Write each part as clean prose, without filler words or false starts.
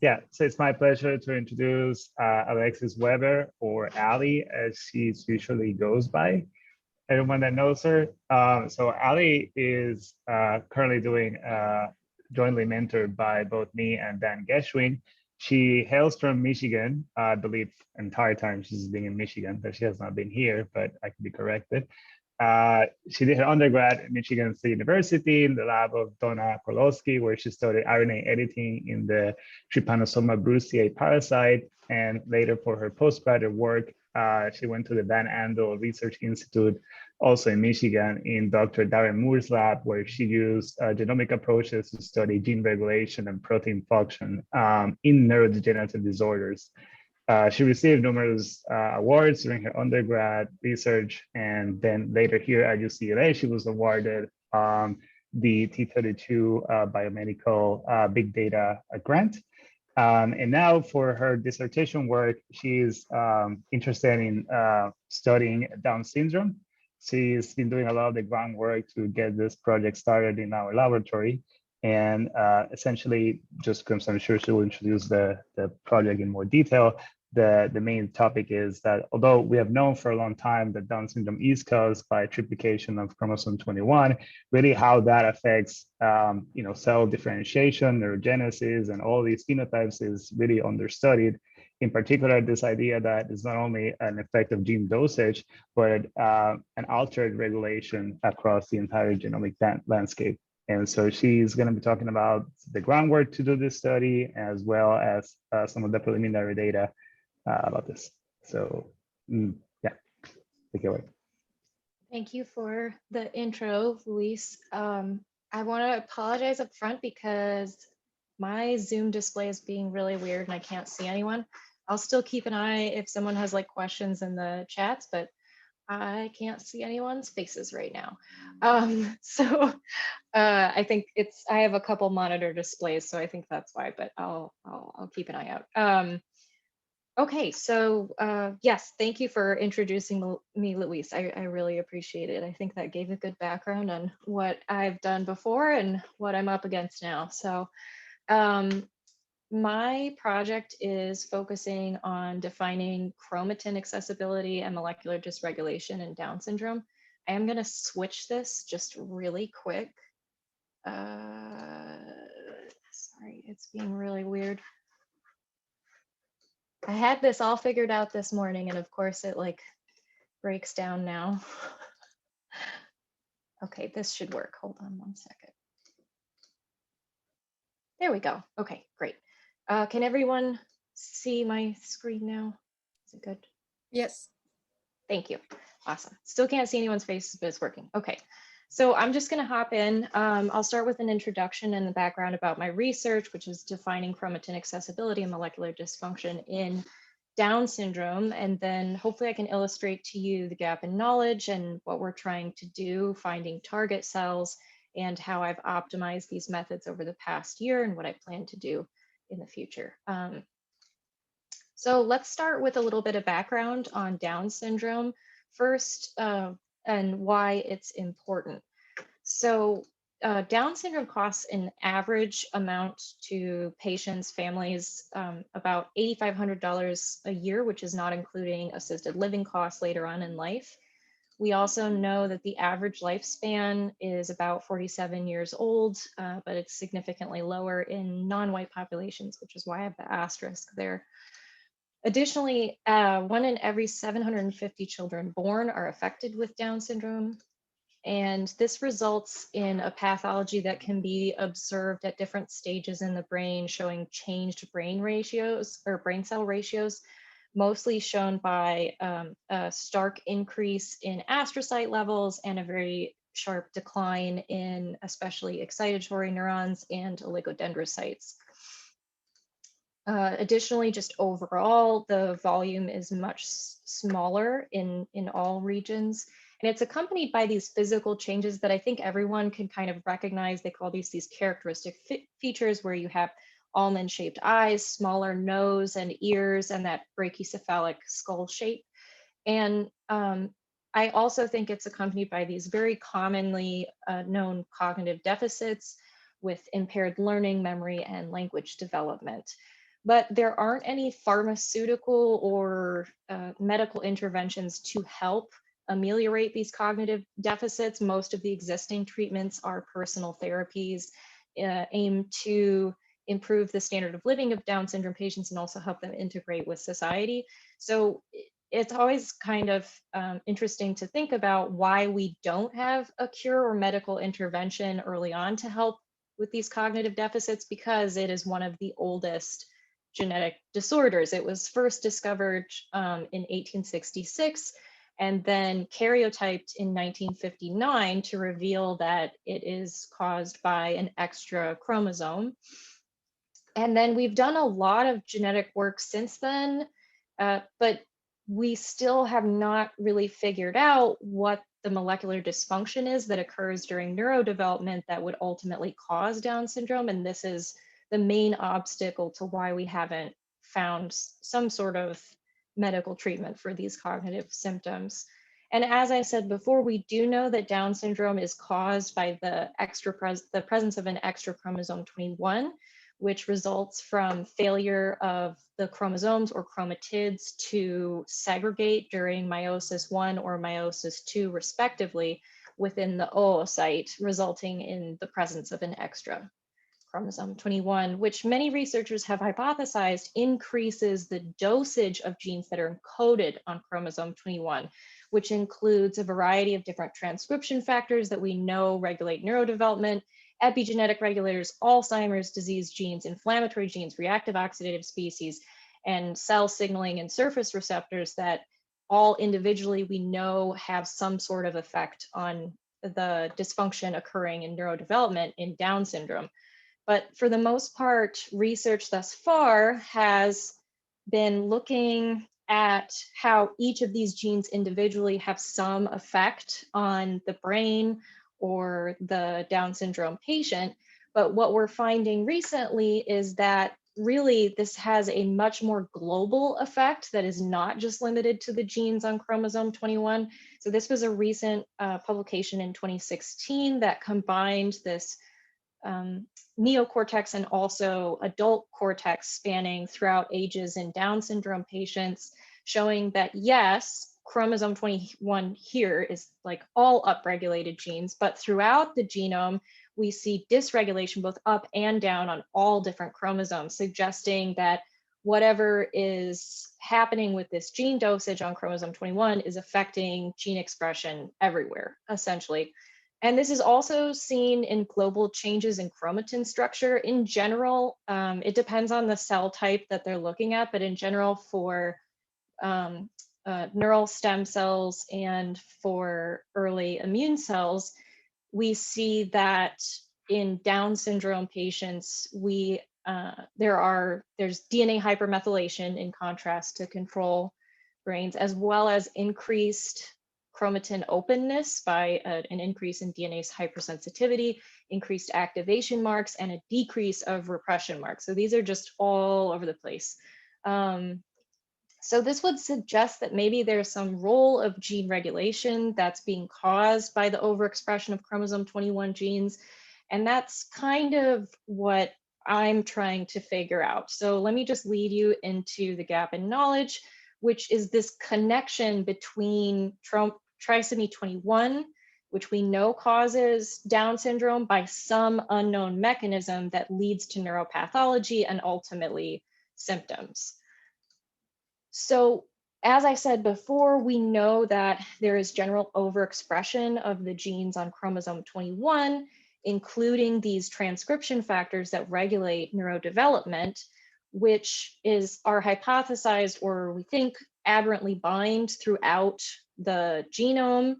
Yeah, so it's my pleasure to introduce Alexis Weber, or Ali, as she usually goes by. Everyone that knows her. So Ali is currently doing jointly mentored by both me and Dan Geschwind. She hails from Michigan. I believe entire time she's been in Michigan, but she has not been here, but I can be corrected. She did her undergrad at Michigan State University in the lab of Donna Kolosky, where she studied RNA editing in the Trypanosoma brucei parasite. And later for her postgraduate work, she went to the Van Andel Research Institute, also in Michigan, in Dr. Darren Moore's lab, where she used genomic approaches to study gene regulation and protein function in neurodegenerative disorders. She received numerous awards during her undergrad research, and then later here at UCLA, she was awarded the T32 Biomedical Big Data Grant. And now for her dissertation work, she's interested in studying Down syndrome. She's been doing a lot of the groundwork to get this project started in our laboratory. And essentially, just because I'm sure she will introduce the project in more detail, the main topic is that although we have known for a long time that Down syndrome is caused by triplication of chromosome 21, really how that affects cell differentiation, neurogenesis, and all these phenotypes is really understudied. In particular, this idea that it's not only an effect of gene dosage, but an altered regulation across the entire genomic landscape. And so she's going to be talking about the groundwork to do this study, as well as some of the preliminary data about this. So yeah, take it away. Thank you for the intro, Luis. I want to apologize up front because my Zoom display is being really weird and I can't see anyone. I'll still keep an eye if someone has like questions in the chats, but I can't see anyone's faces right now. I think I have a couple monitor displays, so I think that's why, but I'll keep an eye out. Okay, so yes, thank you for introducing me, Luis. I really appreciate it. I think that gave a good background on what I've done before and what I'm up against now. So my project is focusing on defining chromatin accessibility and molecular dysregulation in Down syndrome. I am going to switch this just really quick. Sorry, it's being really weird. I had this all figured out this morning, and of course it like breaks down now. Okay, this should work. Hold on one second. There we go. Okay, great. Can everyone see my screen now? Is it good? Yes. Thank you. Awesome. Still can't see anyone's faces, but it's working. Okay. So I'm just going to hop in. I'll start with an introduction and the background about my research, which is defining chromatin accessibility and molecular dysfunction in Down syndrome. And then hopefully I can illustrate to you the gap in knowledge and what we're trying to do, finding target cells, and how I've optimized these methods over the past year and what I plan to do in the future. So let's start with a little bit of background on Down syndrome first, and why it's important. So Down syndrome costs an average amount to patients, families, about $8,500 a year, which is not including assisted living costs later on in life. We also know that the average lifespan is about 47 years old, but it's significantly lower in non-white populations, which is why I have the asterisk there. Additionally, 1 in every 750 children born are affected with Down syndrome. And this results in a pathology that can be observed at different stages in the brain, showing changed brain ratios or brain cell ratios, mostly shown by a stark increase in astrocyte levels and a very sharp decline in especially excitatory neurons and oligodendrocytes. Additionally, just overall, the volume is much smaller in all regions. And it's accompanied by these physical changes that I think everyone can kind of recognize. They call these characteristic features where you have almond-shaped eyes, smaller nose and ears, and that brachycephalic skull shape. And I also think it's accompanied by these very commonly known cognitive deficits with impaired learning, memory, and language development. but there aren't any pharmaceutical or medical interventions to help ameliorate these cognitive deficits. Most of the existing treatments are personal therapies aimed to improve the standard of living of Down syndrome patients and also help them integrate with society. So it's always kind of interesting to think about why we don't have a cure or medical intervention early on to help with these cognitive deficits, because it is one of the oldest genetic disorders. It was first discovered in 1866 and then karyotyped in 1959 to reveal that it is caused by an extra chromosome. And then we've done a lot of genetic work since then, but we still have not really figured out what the molecular dysfunction is that occurs during neurodevelopment that would ultimately cause Down syndrome. And this is the main obstacle to why we haven't found some sort of medical treatment for these cognitive symptoms. And as I said before, we do know that Down syndrome is caused by the presence of an extra chromosome 21, which results from failure of the chromosomes or chromatids to segregate during meiosis 1 or meiosis 2, respectively, within the oocyte, resulting in the presence of an extra chromosome 21, which many researchers have hypothesized increases the dosage of genes that are encoded on chromosome 21, which includes a variety of different transcription factors that we know regulate neurodevelopment, epigenetic regulators, Alzheimer's disease genes, inflammatory genes, reactive oxidative species, and cell signaling and surface receptors that all individually we know have some sort of effect on the dysfunction occurring in neurodevelopment in Down syndrome. But for the most part, research thus far has been looking at how each of these genes individually have some effect on the brain or the Down syndrome patient. But what we're finding recently is that really this has a much more global effect that is not just limited to the genes on chromosome 21. So this was a recent publication in 2016 that combined this neocortex and also adult cortex spanning throughout ages in Down syndrome patients, showing that yes, chromosome 21 here is like all upregulated genes, but throughout the genome, we see dysregulation both up and down on all different chromosomes, suggesting that whatever is happening with this gene dosage on chromosome 21 is affecting gene expression everywhere, essentially. And this is also seen in global changes in chromatin structure. In general, it depends on the cell type that they're looking at, but in general for neural stem cells and for early immune cells, we see that in Down syndrome patients, there's DNA hypermethylation in contrast to control brains, as well as increased chromatin openness by an increase in DNA's hypersensitivity, increased activation marks, and a decrease of repression marks. So these are just all over the place. So this would suggest that maybe there's some role of gene regulation that's being caused by the overexpression of chromosome 21 genes. And that's kind of what I'm trying to figure out. So let me just lead you into the gap in knowledge, which is this connection between trisomy 21, which we know causes Down syndrome by some unknown mechanism that leads to neuropathology and ultimately symptoms. So as I said before, we know that there is general overexpression of the genes on chromosome 21, including these transcription factors that regulate neurodevelopment, which are hypothesized, or we think aberrantly bind throughout the genome,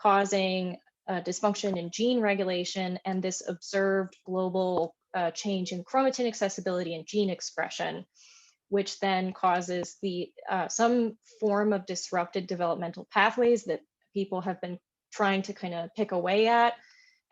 causing dysfunction in gene regulation and this observed global change in chromatin accessibility and gene expression, which then causes some form of disrupted developmental pathways that people have been trying to kind of pick away at,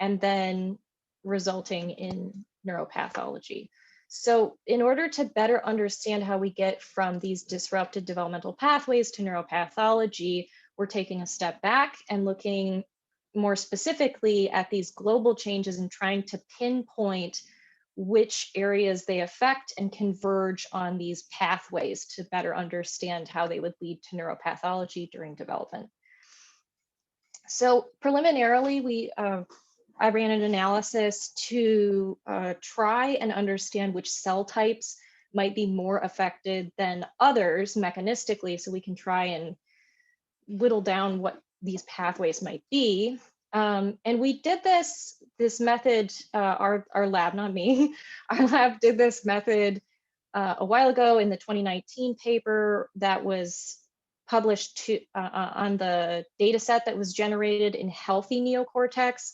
and then resulting in neuropathology. So in order to better understand how we get from these disrupted developmental pathways to neuropathology, we're taking a step back and looking more specifically at these global changes and trying to pinpoint which areas they affect and converge on these pathways to better understand how they would lead to neuropathology during development. So preliminarily, I ran an analysis to try and understand which cell types might be more affected than others mechanistically, so we can try and whittle down what these pathways might be. And we did this method, our lab, not me, our lab did this method a while ago in the 2019 paper that was published on the data set that was generated in healthy neocortex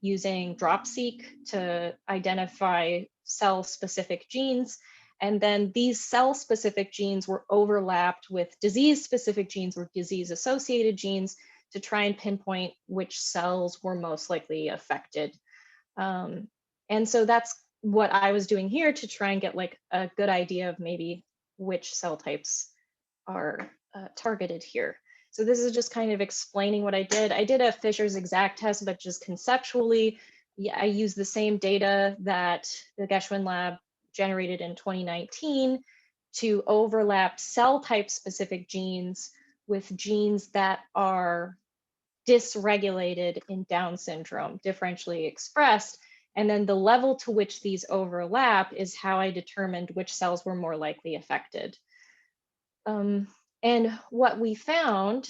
using DropSeq to identify cell-specific genes. And then these cell-specific genes were overlapped with disease-specific genes or disease-associated genes to try and pinpoint which cells were most likely affected. And so that's what I was doing here to try and get like a good idea of maybe which cell types are targeted here. So this is just kind of explaining what I did. I did a Fisher's exact test, but just conceptually, yeah, I used the same data that the Geschwind lab generated in 2019 to overlap cell type specific genes with genes that are dysregulated in Down syndrome, differentially expressed. And then the level to which these overlap is how I determined which cells were more likely affected. And what we found,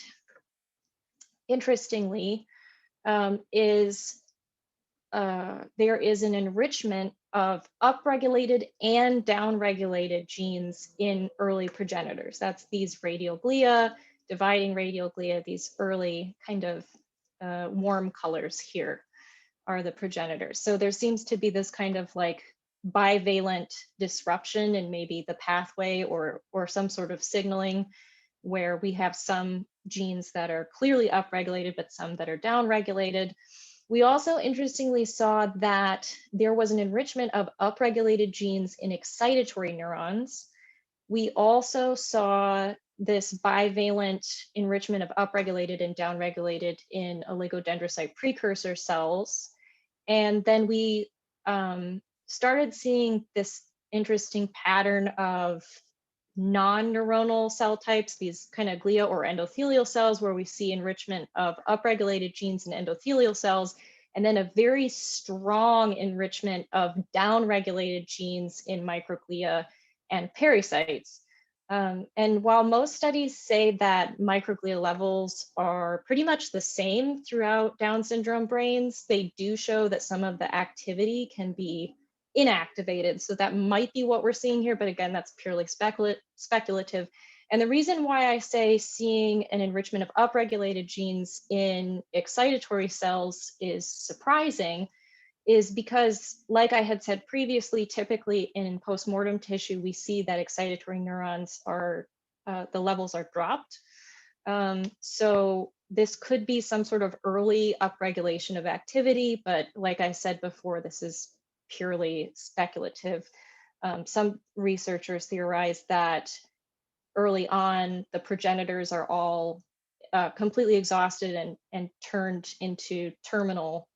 interestingly, is there is an enrichment of upregulated and downregulated genes in early progenitors. That's these radioglia, dividing radioglia, these early kind of warm colors here are the progenitors. So there seems to be this kind of like bivalent disruption in maybe the pathway or some sort of signaling where we have some genes that are clearly upregulated, but some that are downregulated. We also interestingly saw that there was an enrichment of upregulated genes in excitatory neurons. We also saw this bivalent enrichment of upregulated and downregulated in oligodendrocyte precursor cells. And then we started seeing this interesting pattern of non-neuronal cell types, these kind of glia or endothelial cells, where we see enrichment of upregulated genes in endothelial cells, and then a very strong enrichment of downregulated genes in microglia and pericytes. And while most studies say that microglia levels are pretty much the same throughout Down syndrome brains, they do show that some of the activity can be inactivated. So that might be what we're seeing here, but again, that's purely speculative. And the reason why I say seeing an enrichment of upregulated genes in excitatory cells is surprising is because, like I had said previously, typically in postmortem tissue, we see that excitatory neurons are, the levels are dropped. So this could be some sort of early upregulation of activity, but like I said before, this is purely speculative. Some researchers theorize that early on, the progenitors are all completely exhausted and turned into terminal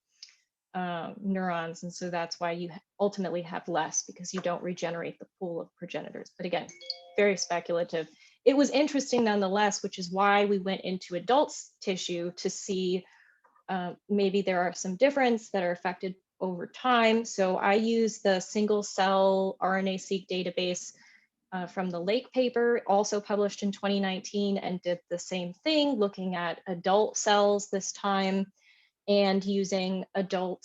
neurons. And so that's why you ultimately have less, because you don't regenerate the pool of progenitors. But again, very speculative. It was interesting nonetheless, which is why we went into adult tissue to see maybe there are some differences that are affected over time. So I used the single cell RNA-seq database from the Lake paper, also published in 2019, and did the same thing, looking at adult cells this time and using adult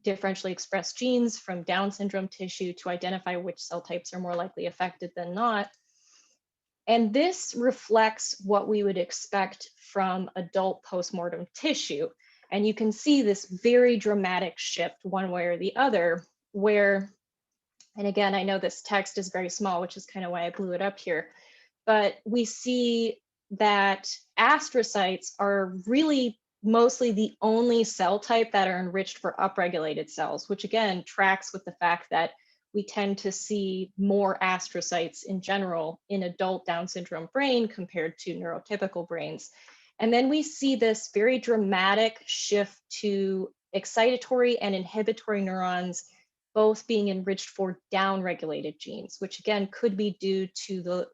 differentially expressed genes from Down syndrome tissue to identify which cell types are more likely affected than not. And this reflects what we would expect from adult postmortem tissue. And you can see this very dramatic shift one way or the other, where, and again, I know this text is very small, which is kind of why I blew it up here, but we see that astrocytes are really mostly the only cell type that are enriched for upregulated cells, which again tracks with the fact that we tend to see more astrocytes in general in adult Down syndrome brain compared to neurotypical brains. And then we see this very dramatic shift to excitatory and inhibitory neurons both being enriched for down-regulated genes, which again could be due to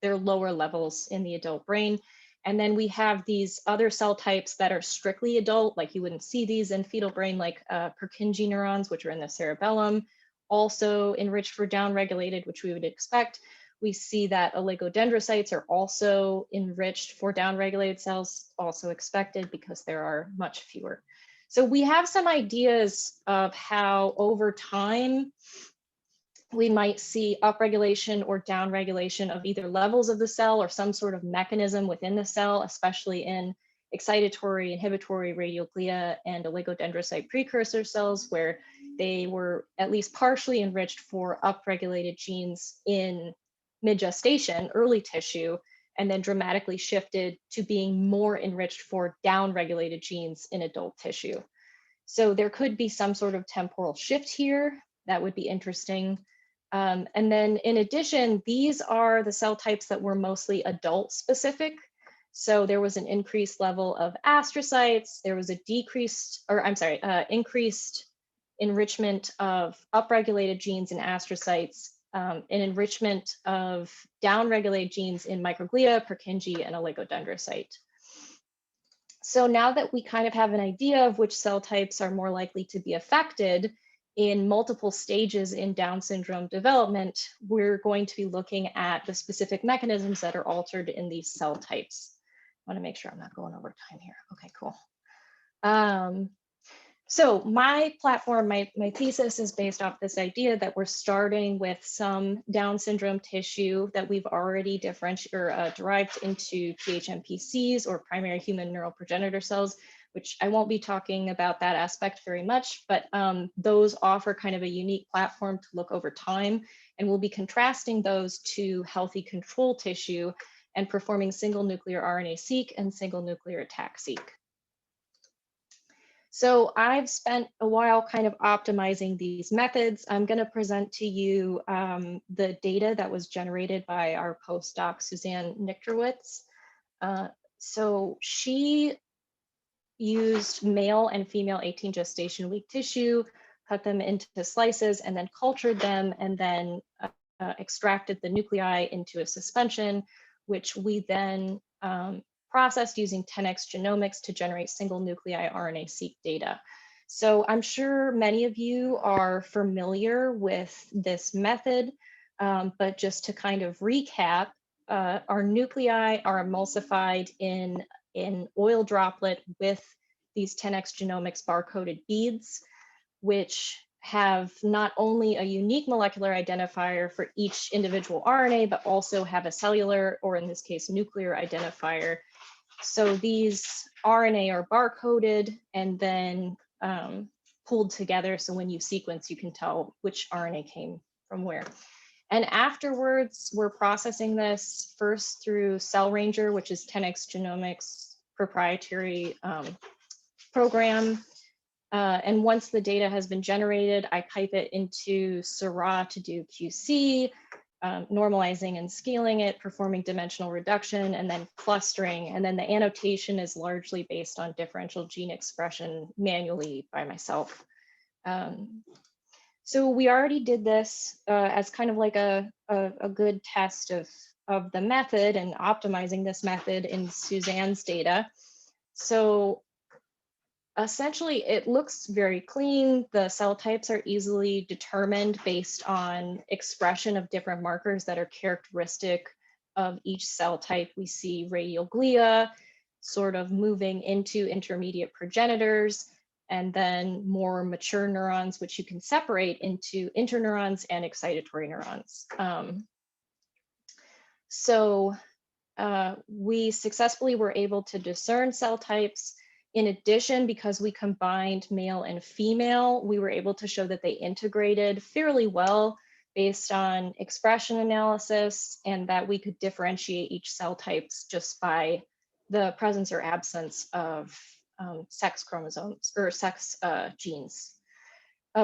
their lower levels in the adult brain. And then we have these other cell types that are strictly adult, like you wouldn't see these in fetal brain, like Purkinje neurons, which are in the cerebellum, also enriched for down-regulated, which we would expect. We see that oligodendrocytes are also enriched for down-regulated cells, also expected because there are much fewer. So we have some ideas of how over time we might see upregulation or downregulation of either levels of the cell or some sort of mechanism within the cell, especially in excitatory, inhibitory radioglia and oligodendrocyte precursor cells, where they were at least partially enriched for upregulated genes in mid-gestation, early tissue, and then dramatically shifted to being more enriched for downregulated genes in adult tissue. So there could be some sort of temporal shift here. That would be interesting. And then in addition, these are the cell types that were mostly adult specific. So there was an increased level of astrocytes. There was a increased enrichment of upregulated genes in astrocytes, an enrichment of downregulated genes in microglia, Purkinje, and oligodendrocyte. So now that we kind of have an idea of which cell types are more likely to be affected in multiple stages in Down syndrome development, we're going to be looking at the specific mechanisms that are altered in these cell types. I want to make sure I'm not going over time here. Okay, cool. So my platform, my thesis is based off this idea that we're starting with some Down syndrome tissue that we've already derived into PHMPCs, or primary human neural progenitor cells, which I won't be talking about that aspect very much, but those offer kind of a unique platform to look over time. And we'll be contrasting those to healthy control tissue and performing single nuclear RNA-seq and single nuclear attack-seq. So I've spent a while kind of optimizing these methods. I'm going to present to you the data that was generated by our postdoc, Suzanne Nichterwitz. So she used male and female 18 gestation week tissue, cut them into slices, and then cultured them, and then extracted the nuclei into a suspension, which we then processed using 10x genomics to generate single nuclei RNA-seq data. So I'm sure many of you are familiar with this method, but just to kind of recap, our nuclei are emulsified in oil droplet with these 10x genomics barcoded beads, which have not only a unique molecular identifier for each individual RNA, but also have a cellular, or in this case, nuclear identifier. So these RNA are barcoded and then pulled together. So when you sequence, you can tell which RNA came from where. And afterwards, we're processing this first through Cell Ranger, which is 10x Genomics proprietary program. And once the data has been generated, I pipe it into Syrah to do QC, normalizing and scaling it, performing dimensional reduction, and then clustering. And then the annotation is largely based on differential gene expression manually by myself. So we already did this as kind of like a good test of the method and optimizing this method in Suzanne's data. So essentially, it looks very clean. The cell types are easily determined based on expression of different markers that are characteristic of each cell type. We see radial glia sort of moving into intermediate progenitors, and then more mature neurons, which you can separate into interneurons and excitatory neurons. We successfully were able to discern cell types. In addition, because we combined male and female, we were able to show that they integrated fairly well based on expression analysis, and that we could differentiate each cell types just by the presence or absence of sex chromosomes or sex genes.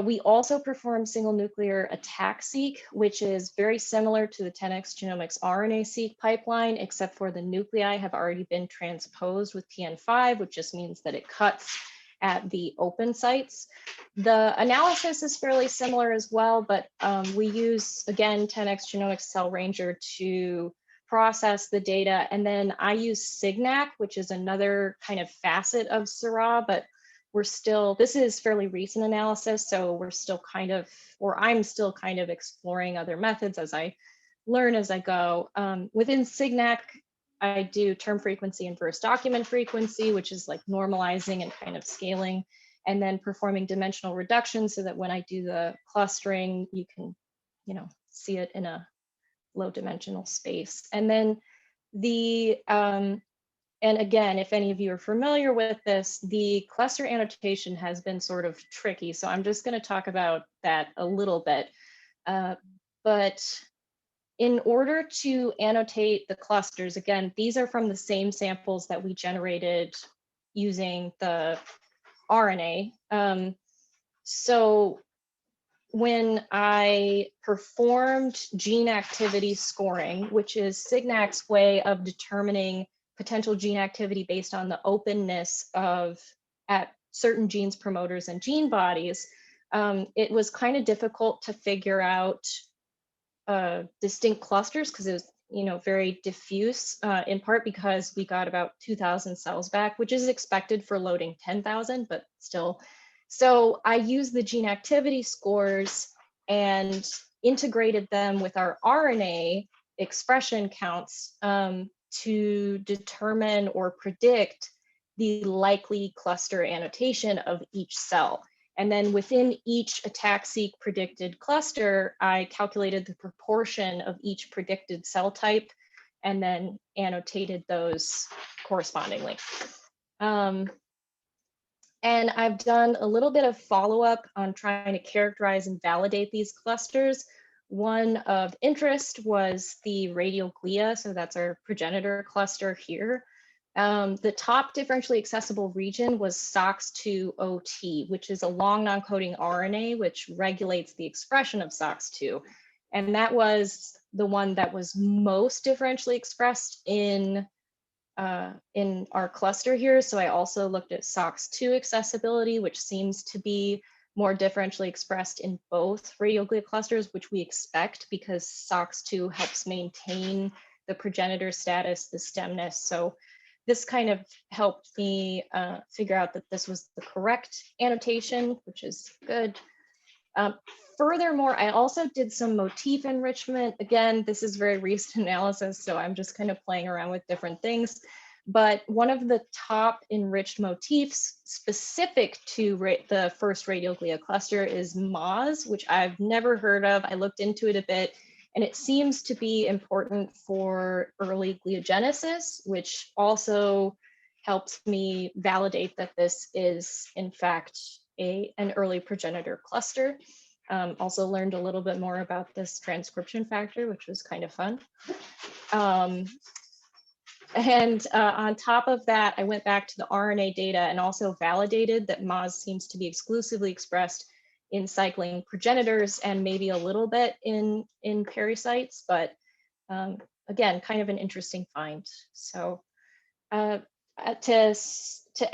We also performed single nuclear attack-seq, which is very similar to the 10x Genomics RNA-seq pipeline, except for the nuclei have already been transposed with TN5, which just means that it cuts at the open sites. The analysis is fairly similar as well, but we use, again, 10x Genomics Cell Ranger to process the data. And then I use SIGNAC, which is another kind of facet of Syrah, but we're still, this is fairly recent analysis, so we're still kind of, or I'm still kind of exploring other methods as I learn as I go. Within SIGNAC, I do term frequency and verse document frequency, which is like normalizing and kind of scaling, and then performing dimensional reduction so that when I do the clustering, you can, see it in a low dimensional space. And then and again, if any of you are familiar with this, the cluster annotation has been sort of tricky. So I'm just going to talk about that a little bit. But in order to annotate the clusters, again, these are from the same samples that we generated using the RNA. So when I performed gene activity scoring, which is SIGNAC's way of determining potential gene activity based on the openness at certain genes, promoters, and gene bodies, it was kind of difficult to figure out distinct clusters because it was very diffuse, in part because we got about 2,000 cells back, which is expected for loading 10,000, but still. So I used the gene activity scores and integrated them with our RNA expression counts to determine or predict the likely cluster annotation of each cell. And then within each ATAC-seq predicted cluster, I calculated the proportion of each predicted cell type and then annotated those correspondingly. And I've done a little bit of follow-up on trying to characterize and validate these clusters. One of interest was the radial glia, so that's our progenitor cluster here. The top differentially accessible region was SOX2-OT, which is a long non-coding RNA, which regulates the expression of SOX2. And that was the one that was most differentially expressed in our cluster here. So I also looked at SOX2 accessibility, which seems to be more differentially expressed in both radial glia clusters, which we expect because SOX2 helps maintain the progenitor status, the stemness. So this kind of helped me figure out that this was the correct annotation, which is good. Furthermore, I also did some motif enrichment. Again, this is very recent analysis, so I'm just kind of playing around with different things. But one of the top enriched motifs specific to the first radial glia cluster is Moz, which I've never heard of. I looked into it a bit, and it seems to be important for early gliogenesis, which also helps me validate that this is, in fact, an early progenitor cluster. Also learned a little bit more about this transcription factor, which was kind of fun. And on top of that, I went back to the RNA data and also validated that Moz seems to be exclusively expressed in cycling progenitors and maybe a little bit in pericytes, but again, kind of an interesting find. So to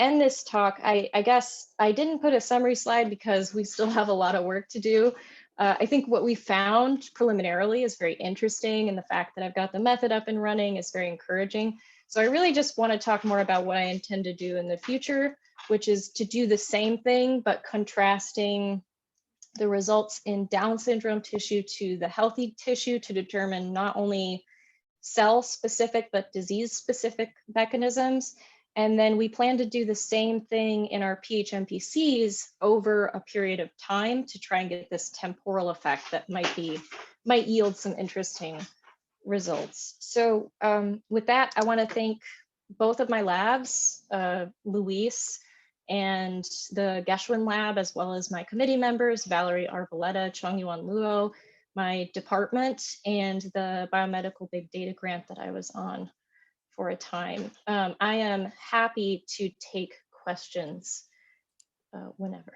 end this talk, I guess I didn't put a summary slide because we still have a lot of work to do. I think what we found preliminarily is very interesting, and the fact that I've got the method up and running is very encouraging. So I really just want to talk more about what I intend to do in the future, which is to do the same thing, but contrasting the results in Down syndrome tissue to the healthy tissue to determine not only cell-specific, but disease-specific mechanisms. And then we plan to do the same thing in our PHMPCs over a period of time to try and get this temporal effect that might yield some interesting results. So with that, I want to thank both of my labs, Luis and the Geschwind lab, as well as my committee members, Valerie Arboleta, Chongyuan Luo, my department, and the biomedical big data grant that I was on for a time. I am happy to take questions whenever.